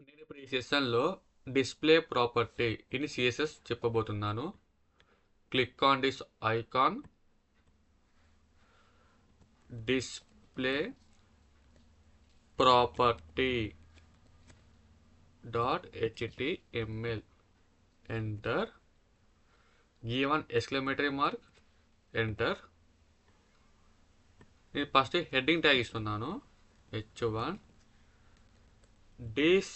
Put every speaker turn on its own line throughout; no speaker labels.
నేను ఇప్పుడు ఈ సెషన్లో డిస్ప్లే ప్రాపర్టీ ఇన్ సిఎస్ఎస్ చెప్పబోతున్నాను. Click on this icon, display property .html, enter, given exclamatory mark, enter. నేను ఫస్ట్ హెడ్డింగ్ ట్యాగ్ ఇస్తున్నాను, h1. This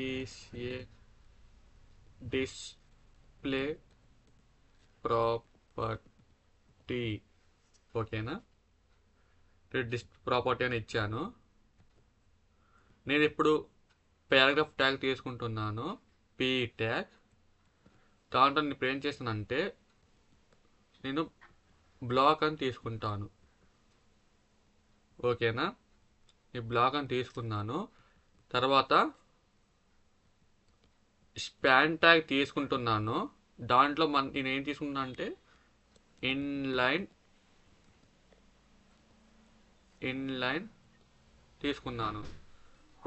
is a display property. ఓకేనా? Property అని ఇచ్చాను. నేను ఇప్పుడు పారాగ్రాఫ్ ట్యాగ్ తీసుకుంటున్నాను, పీ ట్యాగ్. దాంట్లో నేను ఇప్పుడు ఏం చేస్తానంటే నేను బ్లాక్ అని తీసుకుంటాను. ఓకేనా? ఈ బ్లాక్ అని తీసుకున్నాను. తర్వాత స్పాన్ ట్యాగ్ తీసుకుంటున్నాను. దాంట్లో నేను ఏం తీసుకున్నాను అంటే ఇన్లైన్ తీసుకున్నాను.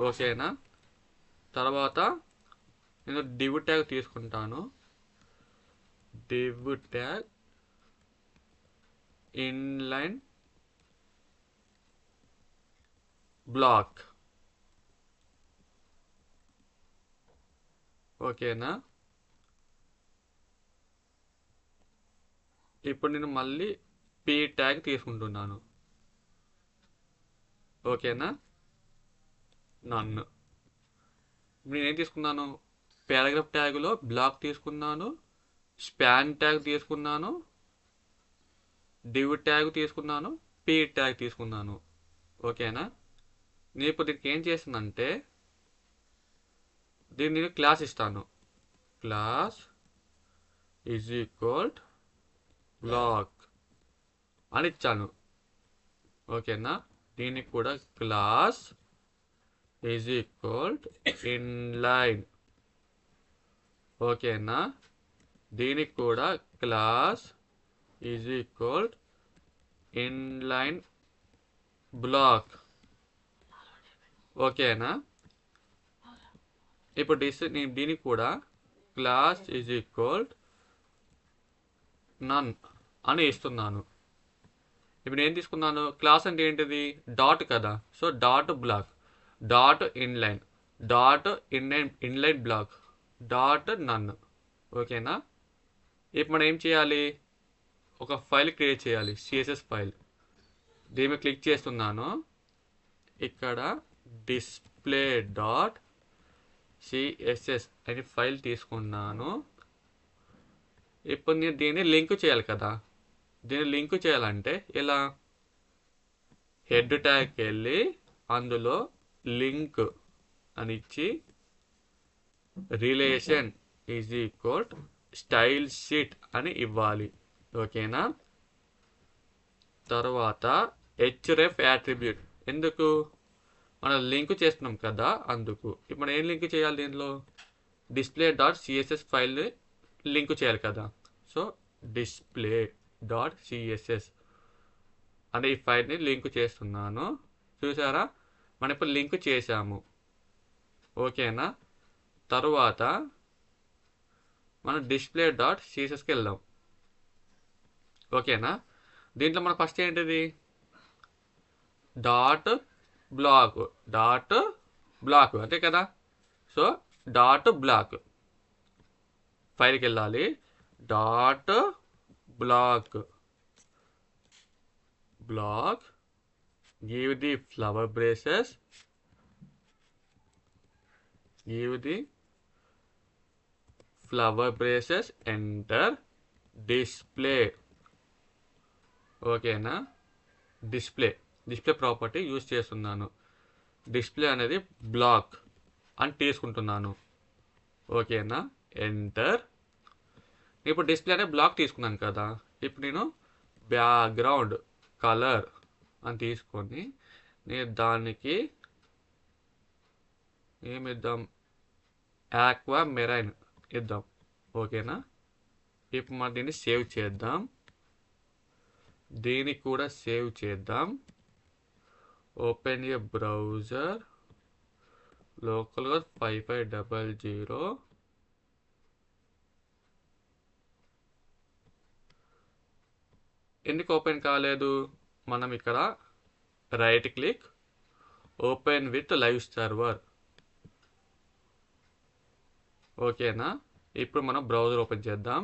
ఓకేనా? తర్వాత నేను డివ్ ట్యాగ్ తీసుకుంటాను. Div tag inline black. ఓకేనా? ఇప్పుడు నేను మళ్ళీ పీ ట్యాగ్ తీసుకుంటున్నాను. ఓకేనా? నన్ను నేనేం తీసుకున్నాను, పారాగ్రాఫ్ ట్యాగ్లో బ్లాక్ తీసుకున్నాను, స్పాన్ ట్యాగ్ తీసుకున్నాను, డివ్ ట్యాగ్ తీసుకున్నాను, పీ ట్యాగ్ తీసుకున్నాను. ఓకేనా? నేను ఇప్పుడు దీనికి ఏం చేస్తానంటే దీన్ని నేను క్లాస్ ఇస్తాను. క్లాస్ ఈజ్ ఈక్వల్ బ్లాక్ అని ఇచ్చాను. ఓకేనా? దీనికి కూడా క్లాస్ ఈజ్ ఈక్వల్ ఇన్లైన్. ఓకేనా? దీనికి కూడా class is equal inline black. ఓకేనా? ఇప్పుడు నేను దీనికి కూడా క్లాస్ ఈజ్ ఈక్వల్ నన్ అని ఇస్తున్నాను. ఇప్పుడు ఏం తీసుకున్నాను, క్లాస్ అంటే ఏంటిది, డాట్ కదా. So dot block, dot inline, dot inline block, dot none. ఓకేనా? ఇప్పుడు మనం ఏం చేయాలి, ఒక ఫైల్ క్రియేట్ చేయాలి, సిఎస్ఎస్ ఫైల్. దీని మీద క్లిక్ చేస్తున్నాను. ఇక్కడ డిస్ప్లే డాట్ సిఎస్ఎస్ అని ఫైల్ తీసుకున్నాను. ఇప్పుడు నేను దీన్ని లింక్ చేయాలి కదా. దీన్ని లింక్ చేయాలంటే ఇలా హెడ్ ట్యాగ్కి వెళ్ళి అందులో లింక్ అని ఇచ్చి relation is equal style sheet అని ఇవ్వాలి. ఓకేనా? తర్వాత హెచ్రెఫ్ యాట్రిబ్యూట్, ఎందుకు, మనం లింక్ చేస్తున్నాం కదా అందుకు. ఇప్పుడు మనం ఏం లింక్ చేయాలి, దీనిలో డిస్ప్లే డాట్ సిఎస్ఎస్ ఫైల్ని లింక్ చేయాలి కదా. సో డిస్ప్లే డాట్ సిఎస్ఎస్ అనే ఈ ఫైల్ని లింక్ చేస్తున్నాను. చూసారా, మనం ఇప్పుడు లింక్ చేసాము. ఓకేనా? తరువాత మనం డిస్ప్లే డాట్ సిఎస్ఎస్కి వెళ్దాం. ఓకేనా? దీంట్లో మనం ఫస్ట్ ఏంటిది, డాట్ బ్లాక్, డాట్ బ్లాక్ అంతే కదా. సో డాట్ బ్లాక్ ఫైల్కి వెళ్ళాలి, dot block, block, give the flower braces, give the flower braces, enter, display. ఓకేనా? డిస్ప్లే ప్రాపర్టీ యూజ్ చేస్తున్నాను. డిస్ప్లే అనేది బ్లాక్ అని తీసుకుంటున్నాను. ఓకేనా? ఎంటర్. ఇప్పుడు డిస్ప్లే అనే బ్లాక్ తీసుకున్నాను కదా. ఇప్పుడు నేను బ్యాక్గ్రౌండ్ కలర్ అని తీసుకొని నేను దానికి ఏమిద్దాం, ఆక్వా మెరైన్ ఇద్దాం. ఓకేనా? ఇప్పుడు మనం దీన్ని సేవ్ చేద్దాం. దీనికి కూడా సేవ్ చేద్దాం. ఓపెన్ ఏ బ్రౌజర్, లోకల్గా 5500 ఎందుకు ఓపెన్ కాలేదు? మనం ఇక్కడ right click open with live server. ఓకేనా? ఇప్పుడు మనం బ్రౌజర్ ఓపెన్ చేద్దాం.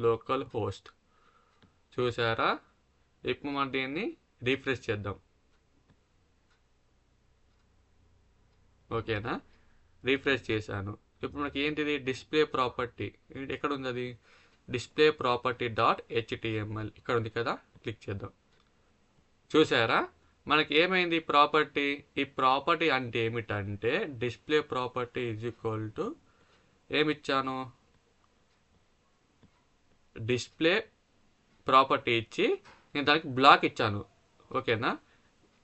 లోకల్ హోస్ట్ చూసారా? ఇప్పుడు మనం దీన్ని రీఫ్రెష్ చేద్దాం. ఓకేనా? రీఫ్రెష్ చేశాను. ఇప్పుడు మనకి ఏంటిది డిస్ప్లే ప్రాపర్టీ ఎక్కడ ఉంది? అది డిస్ప్లే ప్రాపర్టీ .html ఇక్కడ ఉంది కదా, క్లిక్ చేద్దాం. చూసారా మనకి ఏమైంది ప్రాపర్టీ? ఈ ప్రాపర్టీ అంటే ఏమిటంటే display property is equal to ఏమిచ్చాను, డిస్ప్లే ప్రాపర్టీ ఇచ్చి నేను దానికి బ్లాక్ ఇచ్చాను. ఓకేనా?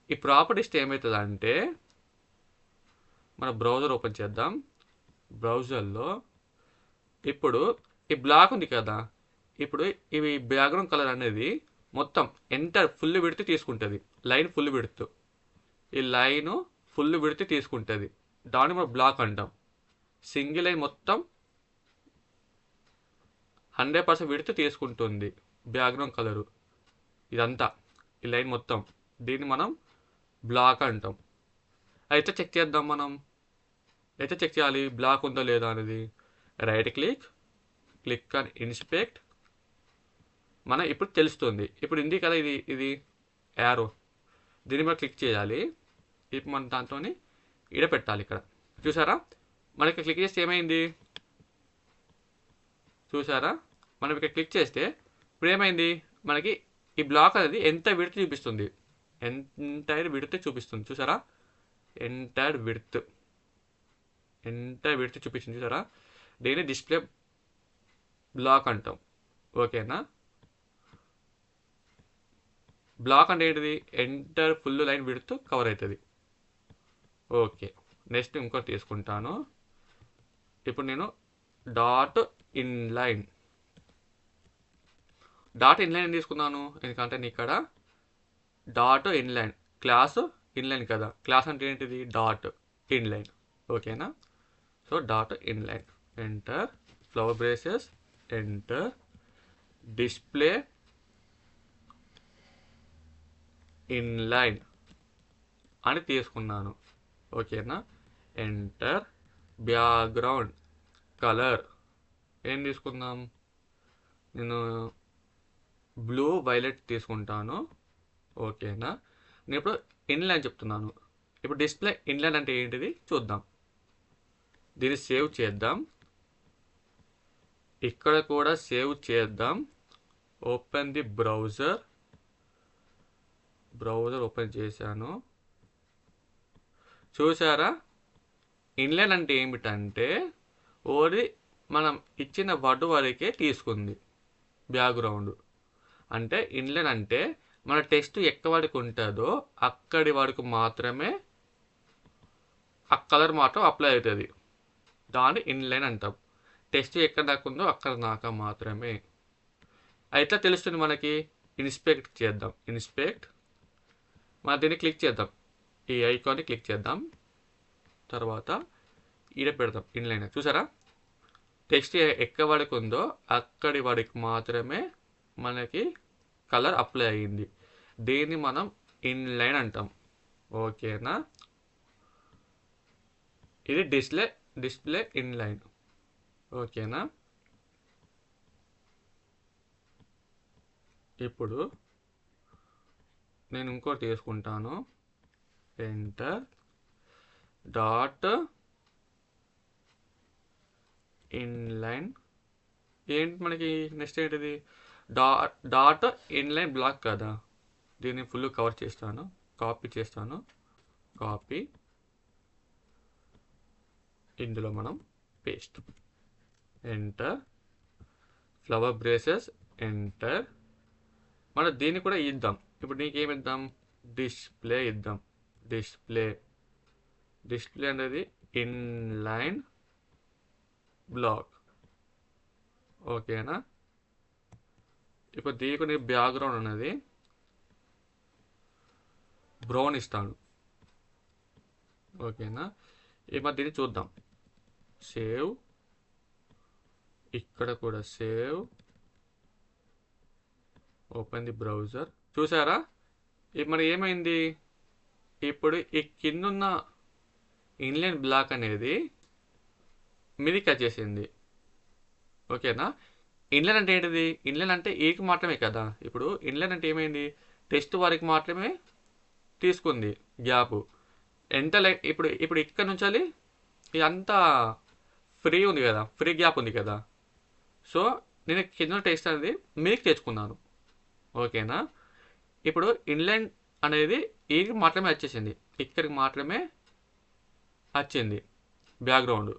ఈ ప్రాపర్టీస్ ఏమవుతుంది అంటే మన బ్రౌజర్ ఓపెన్ చేద్దాం. బ్రౌజర్లో ఇప్పుడు ఈ బ్లాక్ ఉంది కదా, ఇప్పుడు ఇవి బ్యాక్గ్రౌండ్ కలర్ అనేది మొత్తం ఎంటర్ ఫుల్ విడ్త్ తీసుకుంటుంది. లైన్ ఫుల్ విడ్త్, ఈ లైన్ ఫుల్ విడ్త్ తీసుకుంటుంది. దాన్ని మనం బ్లాక్ అంటాం. సింగిల్ లైన్ మొత్తం 100% విడ్త్ తీసుకుంటుంది బ్యాక్గ్రౌండ్ కలరు. ఇదంతా ఈ లైన్ మొత్తం, దీన్ని మనం బ్లాక్ అంటాం. అయితే చెక్ చేద్దాం. మనం అయితే చెక్ చేయాలి బ్లాక్ ఉందో లేదా అనేది. Right click on inspect. మనం ఇప్పుడు తెలుస్తుంది. ఇప్పుడు ఉంది కదా ఇది యారో, దీన్ని మనం క్లిక్ చేయాలి. ఇప్పుడు మనం దాంతో ఇడ పెట్టాలి. ఇక్కడ చూసారా మనకి క్లిక్ చేస్తే ఏమైంది? చూసారా మనం ఇక్కడ క్లిక్ చేస్తే ఇప్పుడు ఏమైంది? మనకి ఈ బ్లాక్ అనేది ఎంత విడ్త్ చూపిస్తుంది, ఎంటైర్ విడ్త్ చూపిస్తుంది. చూసారా ఎంటైర్ విడ్త్ చూపిస్తుంది. చూసారా దీన్ని డిస్ప్లే బ్లాక్ అంటాం. ఓకేనా? బ్లాక్ అంటే ఏంటిది? Enter full line width cover అవుతుంది. ఓకే, నెక్స్ట్ ఇంకోటి తీసుకుంటాను. ఇప్పుడు నేను డాట్ ఇన్లైన్ తీసుకున్నాను. ఎందుకంటే నేను ఇక్కడ డాట్ ఇన్లైన్ క్లాస్ ఇన్లైన్ కదా, క్లాస్ అంటే ఏంటిది? Dot inline. ఓకేనా? So dot inline enter flower braces enter display inline అని తీసుకున్నాను. ఓకేనా? ఎంటర్ బ్యాక్గ్రౌండ్ కలర్ ఏం తీసుకుందాం? నేను బ్లూ వైలెట్ తీసుకుంటాను. ఓకేనా? నేను ఇప్పుడు ఇన్లైన్ చెప్తున్నాను. ఇప్పుడు డిస్ప్లే ఇన్లైన్ అంటే ఏంటిది చూద్దాం. దీన్ని సేవ్ చేద్దాం. ఇక్కడ కూడా సేవ్ చేద్దాం. ఓపెన్ ది బ్రౌజర్ ఓపెన్ చేశాను. చూసారా ఇన్లైన్ అంటే ఏమిటంటే ఓన్లీ మనం ఇచ్చిన వర్డ్ వరకే తీసుకుంది బ్యాక్గ్రౌండ్. అంటే ఇన్లైన్ అంటే మన టెక్స్ట్ ఎక్కడ వరకు ఉంటుందో అక్కడి వరకు మాత్రమే ఆ కలర్ మాత్రం అప్లై అవుతుంది. దాన్ని ఇన్లైన్ అంటాం. టెక్స్ట్ ఎక్కడ దాకా ఉందో అక్కడ దాకా మాత్రమే. అయితే తెలుస్తుంది మనకి. ఇన్స్పెక్ట్ చేద్దాం. ఇన్స్పెక్ట్ మనం దీన్ని క్లిక్ చేద్దాం. ఈ ఐకాన్ని క్లిక్ చేద్దాం. తర్వాత ఈడ పెడదాం ఇన్లైన్. చూసారా టెక్స్ట్ ఎక్కడ వరకు ఉందో అక్కడి వరకు మాత్రమే మనకి కలర్ అప్లై అయ్యింది. దీన్ని మనం ఇన్లైన్ అంటాం. ఓకేనా? ఇది డిస్ప్లే ఇన్లైన్. ఓకేనా? ఇప్పుడు నేను ఇంకోటి తీసుకుంటాను. Enter dot inline. ఏంటి మనకి నెక్స్ట్ ఏంటిది? డాట్ ఇన్లైన్ బ్లాక్ కదా, దీన్ని ఫుల్ కవర్ చేస్తాను. కాపీ చేస్తాను. కాపీ ఇందులో మనం paste. Enter flower braces enter. మనం దీన్ని కూడా ఇద్దాం. ఇప్పుడు నీకేమి ఇద్దాం? డిస్ప్లే ఇద్దాం. డిస్ప్లే అనేది ఇన్లైన్ బ్లాక్. ఓకేనా? ఇప్పుడు దీనికి బ్యాక్గ్రౌండ్ అనేది బ్రౌన్ ఇస్తాను. ఓకేనా? మరి దీన్ని చూద్దాం. సేవ్, ఇక్కడ కూడా సేవ్, ఓపెన్ ది బ్రౌజర్. చూసారా మరి ఏమైంది? ఇప్పుడు ఈ కిందున్న ఇన్లైన్ బ్లాక్ అనేది మీదికి వచ్చేసింది. ఓకేనా? ఇన్లైన్ అంటే ఏంటిది? ఇన్లైన్ అంటే ఈకి మాత్రమే కదా. ఇప్పుడు ఇన్లైన్ అంటే ఏమైంది? టెస్ట్ వారికి మాత్రమే తీసుకుంది గ్యాప్. ఎంత ఇప్పుడు ఇప్పుడు ఇక్కడ నుంచి ఇదంతా ఫ్రీ ఉంది కదా, ఫ్రీ గ్యాప్ ఉంది కదా. సో నేను కింద టెస్ట్ అనేది మీకు తెచ్చుకున్నాను. ఓకేనా? ఇప్పుడు ఇన్లైన్ అనేది ఈకి మాత్రమే వచ్చేసింది, ఇక్కడికి మాత్రమే వచ్చింది బ్యాక్గ్రౌండ్.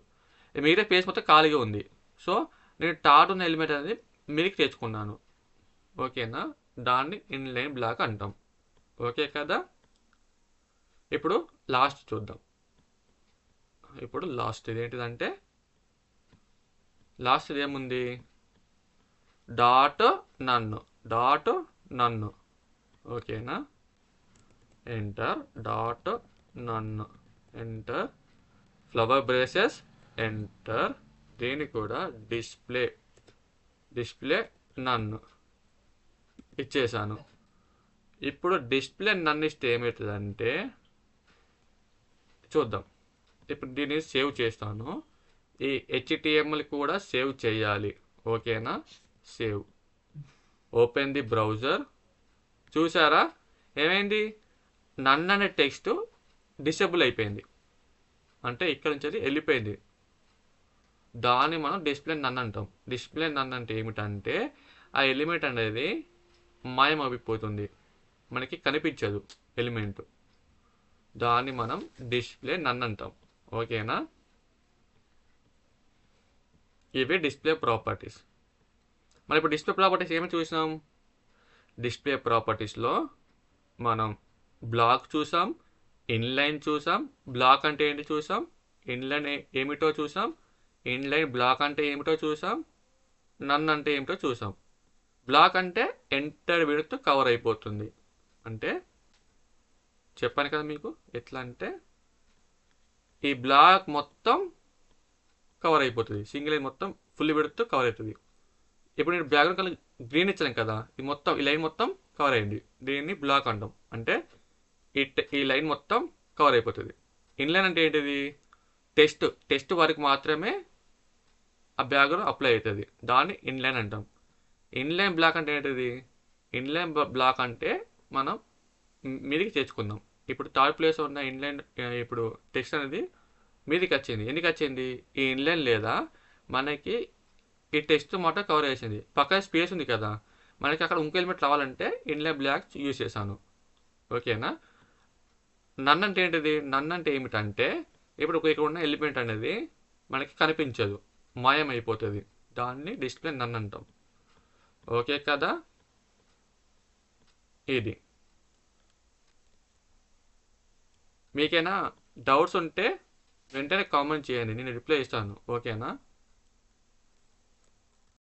మిగతా పేజ్ మొత్తం ఖాళీగా ఉంది. సో నేను టాట్ ఉన్న ఎలిమెంట్ అనేది మీకు తెచ్చుకున్నాను. ఓకేనా? దాన్ని ఇన్లైన్ బ్లాక్ అంటాం. ఓకే కదా? ఇప్పుడు లాస్ట్ చూద్దాం. ఇప్పుడు లాస్ట్ ఇదేంటిదంటే, లాస్ట్ ఏముంది? డాట్ నన్ను, డాట్ నన్ను. ఓకేనా? ఎంటర్, డాట్ నన్ను, ఎంటర్, ఫ్లవర్ బ్రేసెస్, ఎంటర్. దీన్ని కూడా డిస్ప్లే, డిస్ప్లే నన్ను ఇచ్చేసాను. ఇప్పుడు డిస్ప్లే నన్ను ఇస్తే ఏమవుతుందంటే, చూద్దాం. ఇప్పుడు దీన్ని సేవ్ చేస్తాను. ఈ HTML కూడా సేవ్ చేయాలి. ఓకేనా? Save, open the browser. చూసారా ఏమైంది? నన్ అనే టెక్స్ట్ డిసేబుల్ అయిపోయింది, అంటే ఇక్కడ నుంచి అది వెళ్ళిపోయింది. దాన్ని మనం డిస్ప్లే నన్ అంటాం. డిస్ప్లే నన్ అంటే ఏమిటంటే, ఆ ఎలిమెంట్ అనేది మాయమైపోతుంది, మనకి కనిపించదు ఎలిమెంట్. దాన్ని మనం డిస్ప్లే నన్ అంటాం. ఓకేనా? ఇవి డిస్ప్లే ప్రాపర్టీస్. మరి ఇప్పుడు డిస్ప్లే ప్రాపర్టీస్ ఏమి చూసాం? డిస్ప్లే ప్రాపర్టీస్లో మనం బ్లాక్ చూసాం, ఇన్లైన్ చూసాం. బ్లాక్ అంటే ఏంటి చూసాం, ఇన్లైన్ ఏమిటో చూసాం, ఇన్లైన్ బ్లాక్ అంటే ఏమిటో చూసాం, నన్ అంటే ఏమిటో చూసాం. బ్లాక్ అంటే ఎంటర్ విడ్త్ కవర్ అయిపోతుంది. అంటే చెప్పాను కదా మీకు ఎట్లా అంటే, ఈ బ్లాక్ మొత్తం కవర్ అయిపోతుంది, సింగిల్ లైన్ మొత్తం ఫుల్ విడ్త్ కవర్ అవుతుంది. ఇప్పుడు నేను బ్యాక్గ్రౌండ్ కలర్ గ్రీన్ ఇచ్చాను కదా, ఈ మొత్తం ఈ లైన్ మొత్తం కవర్ అయింది. దీన్ని బ్లాక్ అంటాం. అంటే ఈ లైన్ మొత్తం కవర్ అయిపోతుంది. ఇన్లైన్ అంటే ఏంటిది? టెస్ట్ వరకు మాత్రమే ఆ బ్యాక్గ్రౌండ్ అప్లై అవుతుంది. దాన్ని ఇన్లైన్ అంటాం. ఇన్లైన్ బ్లాక్ అంటే ఏంటిది? ఇన్లైన్ బ్లాక్ అంటే మనం మీదికి తెచ్చుకుందాం. ఇప్పుడు థర్డ్ ప్లేస్ ఉన్న ఇన్లైన్, ఇప్పుడు టెక్స్ట్ అనేది మీదికి వచ్చింది. ఎందుకు వచ్చింది? ఈ ఇన్లైన్ లేదా మనకి ఈ టెక్స్ట్ మాట కవర్ చేసింది. పక్కన స్పేస్ ఉంది కదా, మనకి అక్కడ ఇంకో ఎలిమెంట్ రావాలంటే ఇన్లైన్ బ్లాక్ యూజ్ చేశాను. ఓకేనా? నన్ అంటే ఏంటిది? నన్ అంటే ఏమిటంటే, ఇప్పుడు ఇక్కడ ఉన్న ఎలిమెంట్ అనేది మనకి కనిపించదు, మాయం అయిపోతుంది. దాన్ని డిస్ప్లే నన్ అంటాం. ఓకే కదా? ఇది మీకైనా డౌట్స్ ఉంటే వెంటనే కామెంట్ చేయండి, నేను రిప్లై ఇస్తాను. ఓకేనా?